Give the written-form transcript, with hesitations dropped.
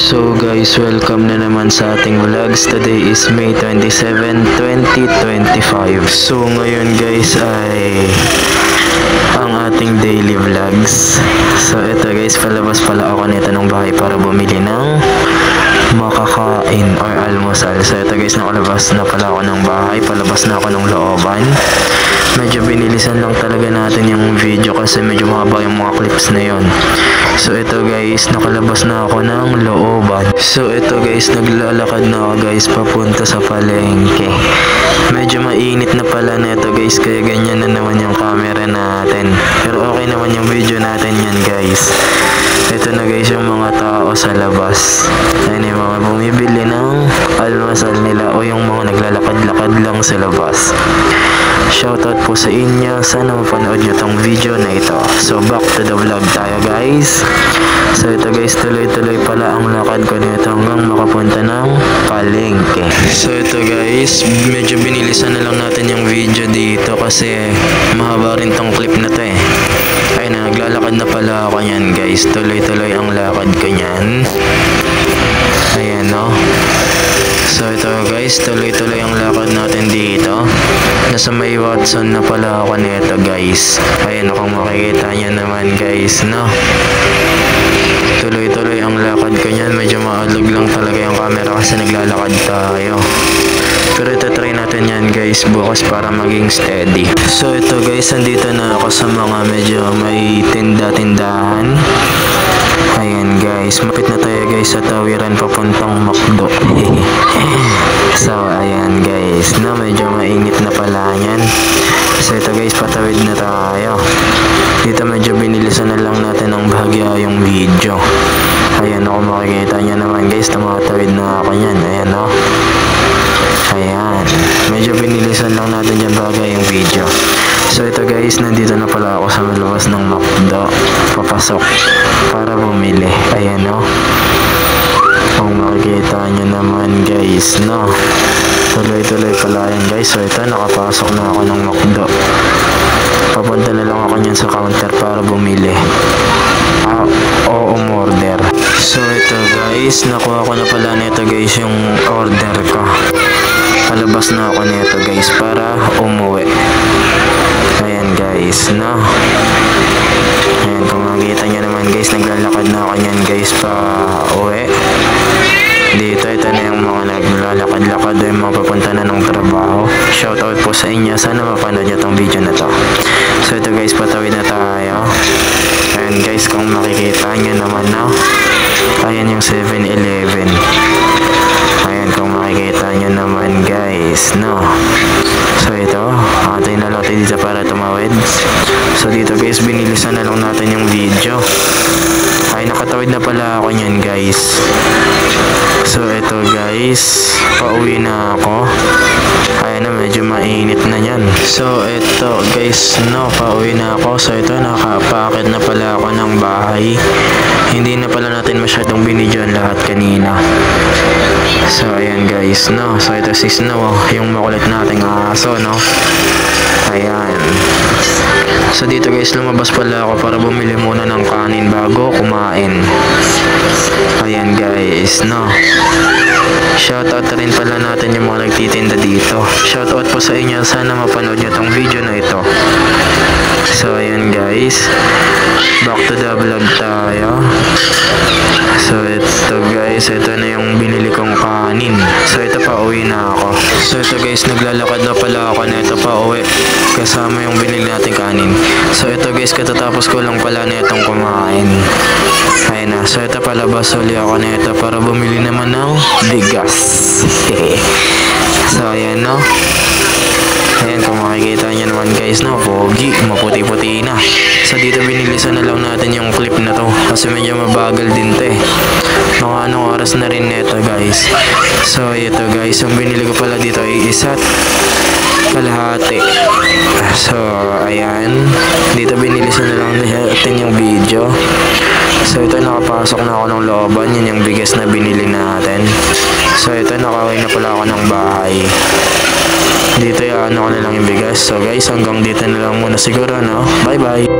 So guys, welcome na naman sa ating vlogs. Today is May 27, 2025. So ngayon guys ay ang ating daily vlogs. So ito guys, palabas pala ako nito ng bahay para bumili ng makakain or almusal. So ito guys, nakalabas na pala ako ng bahay. Palabas na ako ng looban. Medyo binilisan lang talaga natin yung video kasi medyo mahaba yung mga clips na yon. So ito guys, nakalabas na ako ng looban. So ito guys, naglalakad na ako guys papunta sa palengke. Medyo mainit na pala nito guys, kaya ganyan na naman yung camera natin. Pero okay naman yung video natin yan guys. Ito na guys yung mga tao sa labas. Ayan yung mga bumibili ng almasal nila o yung mga naglalakad-lakad lang sa labas. Shoutout po sa inyo. Sana mapanood nyo tong video na ito. So back to the vlog tayo guys. So ito guys, tuloy-tuloy pala ang lakad ko nito hanggang makapunta ng palengke. So ito guys, medyo binilisan na lang natin yung video dito kasi mahaba rin tong clip na to eh. Ayun na, naglalakad na pala ako yan guys. Tuloy-tuloy ang lakad ko yan. Ayan no. So ito guys, tuloy-tuloy ang lakad natin dito. Nasa may Watson na pala ako nito guys. Ayan, kung makikita nyo naman guys, no? Tuloy-tuloy ang lakad ko nyan. Medyo maalog lang talaga yung camera kasi naglalakad tayo. Pero ito try natin yan guys bukas para maging steady. So ito guys, andito na ako sa mga medyo may tinda-tindahan. Ayan guys, mapit na tayo guys sa tawiran papuntang McDo. So ayan guys, no, medyo mainit na pala yan. So ito guys, patawid na tayo. Dito medyo binilisan na lang natin ng bahagya yung video. Ayan, kung makikita nyo naman guys, tumatawid na ako yan. Ayan o. Ayan, medyo binilisan lang natin dyan bagay yung video. So ito guys, nandito na pala ako sa labas ng McDo. Papasok para bumili. Ayan o. Kung makikita nyo naman guys, no, tuloy-tuloy pala yan guys. So ito, nakapasok na ako ng McDo. Papunta na lang ako nyan sa counter para bumili o umorder. So ito guys, nakuha ko na pala nito guys yung order ko. Palabas na ako nito guys para umuwi. Ayan guys, no. Ayan, kung makikita nyo naman guys, naglalakad na ako nyan guys pa uwi. Dito, ito na yung mga naglalakad-lakad o yung mga papunta na ng trabaho. Shoutout po sa inyo. Sana mapanood nyo tong video na to. So ito guys, patawid na tayo. Ayan guys, kung makikita nyo naman na, ayan yung 7-Eleven. Ayan, kung makikita nyo naman guys, no. So ito, atay na lang tayo dito para tumawid. So dito guys, binilisan na lang natin yung video. Ay, nakatawid na pala ako nyan guys. So ito guys, pauwi na ako. Ayan na, medyo mainit na yan. So ito guys, no, pauwi na ako. So ito, nakapakit na pala ako ng bahay. Hindi na pala natin masyadong binidyoan lahat kanina. So ayan guys, no. So ito si Snow, yung makulit nating aso, no. Ayan. So dito guys, lumabas pala ako para bumili muna ng kanin bago kumain. Ayan guys, no. Shoutout rin pala natin yung mga nagtitinda dito. Shoutout po sa inyo. Sana mapanood nyo tong video na ito. So ayan guys, back to the vlog tayo. So ito guys, ito na yung binili kong kanin. So ito, pa uwi na ako. So ito guys, naglalakad na pala ako na ito pa uwi kasama yung binili natin kanin. So ito guys, katatapos ko lang pala na itong kumain. Ayan na, so ito, palabas uli ako na ito para bumili naman ng bigas. So ayan no. Ayan, kung makikita nyo naman guys, no, pogi, maputi-puti na. So dito binilisan na lang natin yung clip na to kasi medyo mabagal din to eh. Mga anong oras na rin neto guys. So ito guys, yung binili ko pala dito ay isa't kalahati. So ayan, dito binilisan na lang natin yung video. So ito, nakapasok na ako ng looban. Yun yung bigas na binili natin. So ito, nakauwi na pala ako ng bahay. Dito, ano ko na lang yung bigas. So guys, hanggang dito na lang muna siguro, no? Bye bye.